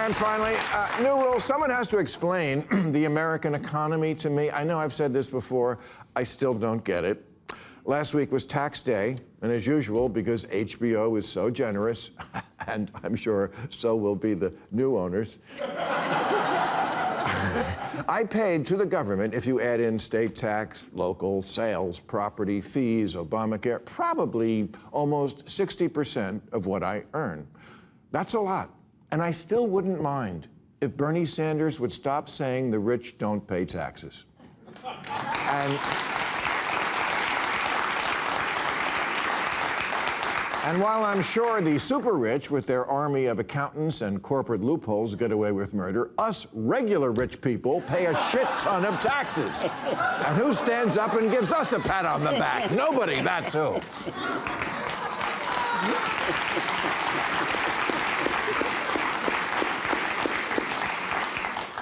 And finally, new rule. Someone has to explain the American economy to me. I know I've said this before. I still don't get it. Last week was tax day, and as usual, because HBO is so generous, and I'm sure so will be the new owners, I paid to the government, if you add in state tax, local, sales, property, fees, Obamacare, probably almost 60% of what I earn. That's a lot. And I still wouldn't mind if Bernie Sanders would stop saying the rich don't pay taxes. And while I'm sure the super rich with their army of accountants and corporate loopholes get away with murder, us regular rich people pay a shit ton of taxes. And who stands up and gives us a pat on the back? Nobody, that's who.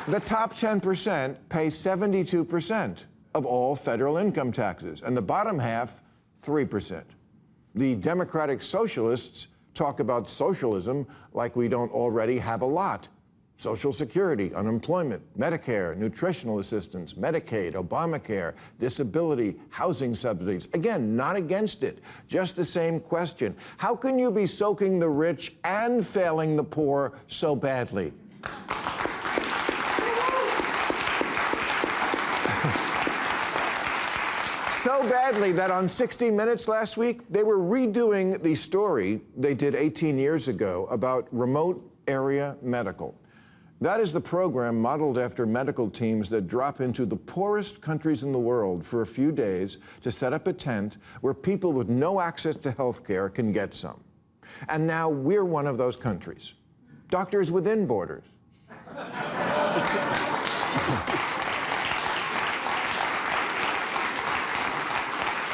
The top 10% pay 72% of all federal income taxes, and the bottom half, 3%. The Democratic Socialists talk about socialism like we don't already have a lot. Social Security, unemployment, Medicare, nutritional assistance, Medicaid, Obamacare, disability, housing subsidies. Again, not against it, just the same question. How can you be soaking the rich and failing the poor so badly? So badly that on 60 Minutes last week, they were redoing the story they did 18 years ago about remote area medical. That is the program modeled after medical teams that drop into the poorest countries in the world for a few days to set up a tent where people with no access to health care can get some. And now we're one of those countries. Doctors Within Borders.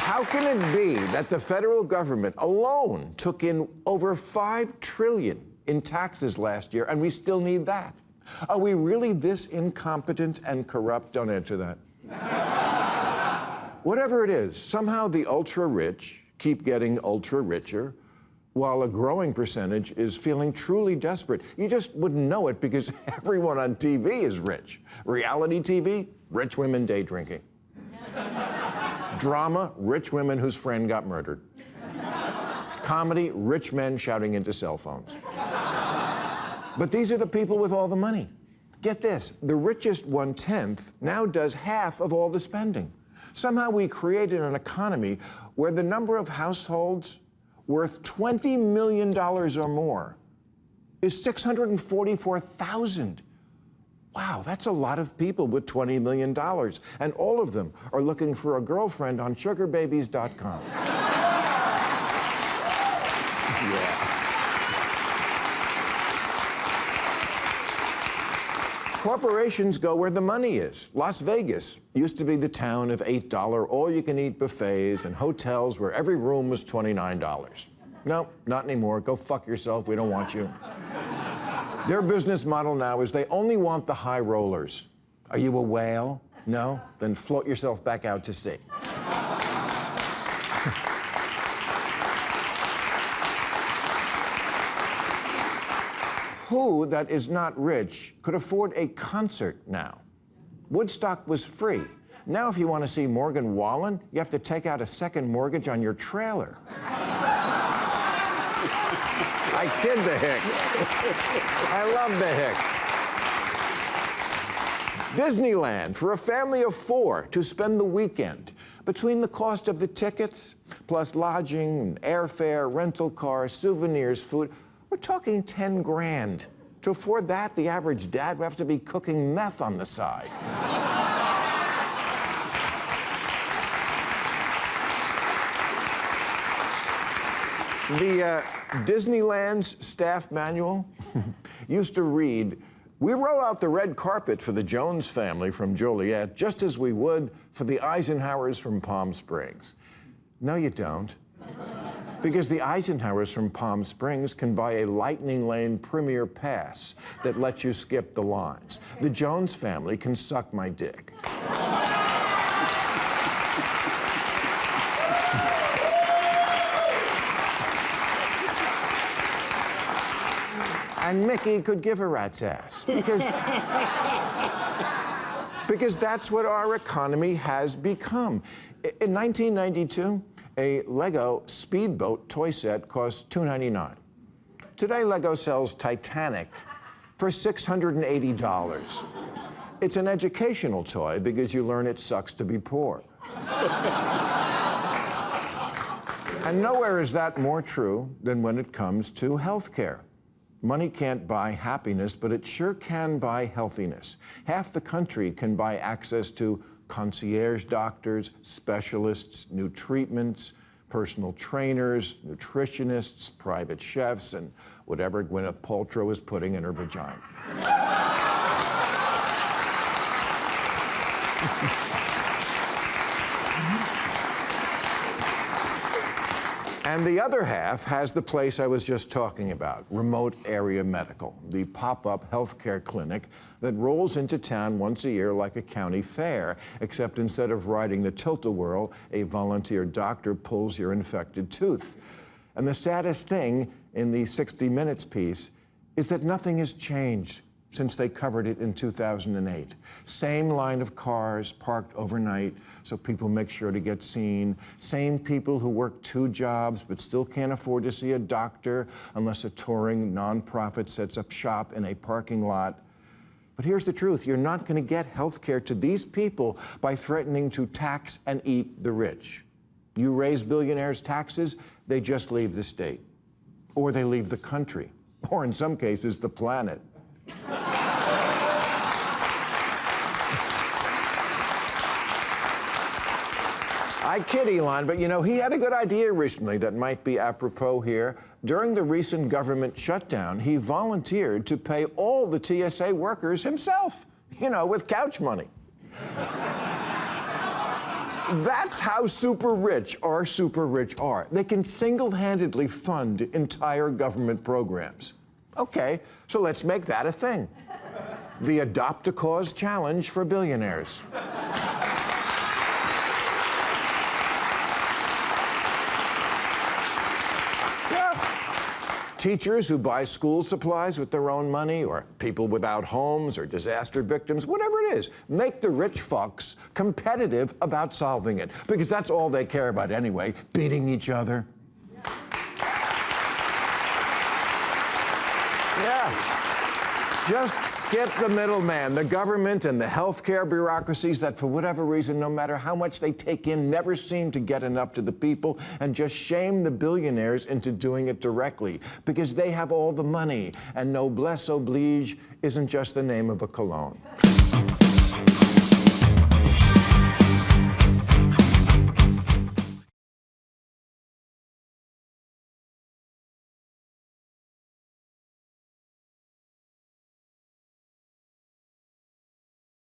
How can it be that the federal government alone took in over $5 trillion in taxes last year, and we still need that? Are we really this incompetent and corrupt? Don't answer that. Whatever it is, somehow the ultra-rich keep getting ultra-richer, while a growing percentage is feeling truly desperate. You just wouldn't know it because everyone on TV is rich. Reality TV, rich women day drinking. Drama, rich women whose friend got murdered. Comedy, rich men shouting into cell phones. But these are the people with all the money. Get this, the richest 1/10 now does half of all the spending. Somehow we created an economy where the number of households worth $20 million or more is 644,000. Wow, that's a lot of people with $20 million, and all of them are looking for a girlfriend on sugarbabies.com. Yeah. Corporations go where the money is. Las Vegas used to be the town of $8 all-you-can-eat buffets and hotels where every room was $29. No, not anymore. Go fuck yourself. We don't want you. Their business model now is they only want the high rollers. Are you a whale? No? Then float yourself back out to sea. Who that is not rich could afford a concert now? Woodstock was free. Now if you want to see Morgan Wallen, you have to take out a second mortgage on your trailer. I kid the Hicks. I love the Hicks. Disneyland for a family of 4 to spend the weekend. Between the cost of the tickets, plus lodging, airfare, rental cars, souvenirs, food, we're talking 10 grand. To afford that, the average dad would have to be cooking meth on the side. The Disneyland's staff manual used to read, "We roll out the red carpet for the Jones family from Joliet just as we would for the Eisenhowers from Palm Springs." No, you don't. Because the Eisenhowers from Palm Springs can buy a Lightning Lane Premier Pass that lets you skip the lines. The Jones family can suck my dick. And Mickey could give a rat's ass because that's what our economy has become. In 1992, a Lego speedboat toy set cost $299. Today, Lego sells Titanic for $680. It's an educational toy because you learn it sucks to be poor. And nowhere is that more true than when it comes to healthcare. Money can't buy happiness, but it sure can buy healthiness. Half the country can buy access to concierge doctors, specialists, new treatments, personal trainers, nutritionists, private chefs, and whatever Gwyneth Paltrow is putting in her vagina. And the other half has the place I was just talking about, remote area medical, the pop-up healthcare clinic that rolls into town once a year like a county fair, except instead of riding the tilt-a-whirl, a volunteer doctor pulls your infected tooth. And the saddest thing in the 60 Minutes piece is that nothing has changed since they covered it in 2008. Same line of cars parked overnight so people make sure to get seen. Same people who work 2 jobs but still can't afford to see a doctor unless a touring nonprofit sets up shop in a parking lot. But here's the truth, you're not gonna get health care to these people by threatening to tax and eat the rich. You raise billionaires' taxes, they just leave the state. Or they leave the country. Or in some cases, the planet. I kid Elon, but you know, he had a good idea recently that might be apropos here. During the recent government shutdown, he volunteered to pay all the TSA workers himself, you know, with couch money. That's how super rich our super rich are. They can single-handedly fund entire government programs. Okay, so let's make that a thing. The Adopt a Cause Challenge for billionaires. Teachers who buy school supplies with their own money, or people without homes, or disaster victims, whatever it is, make the rich fucks competitive about solving it, because that's all they care about anyway, beating each other. Yeah. Just skip the middleman, the government and the healthcare bureaucracies that, for whatever reason, no matter how much they take in, never seem to get enough to the people, and just shame the billionaires into doing it directly, because they have all the money, and noblesse oblige isn't just the name of a cologne.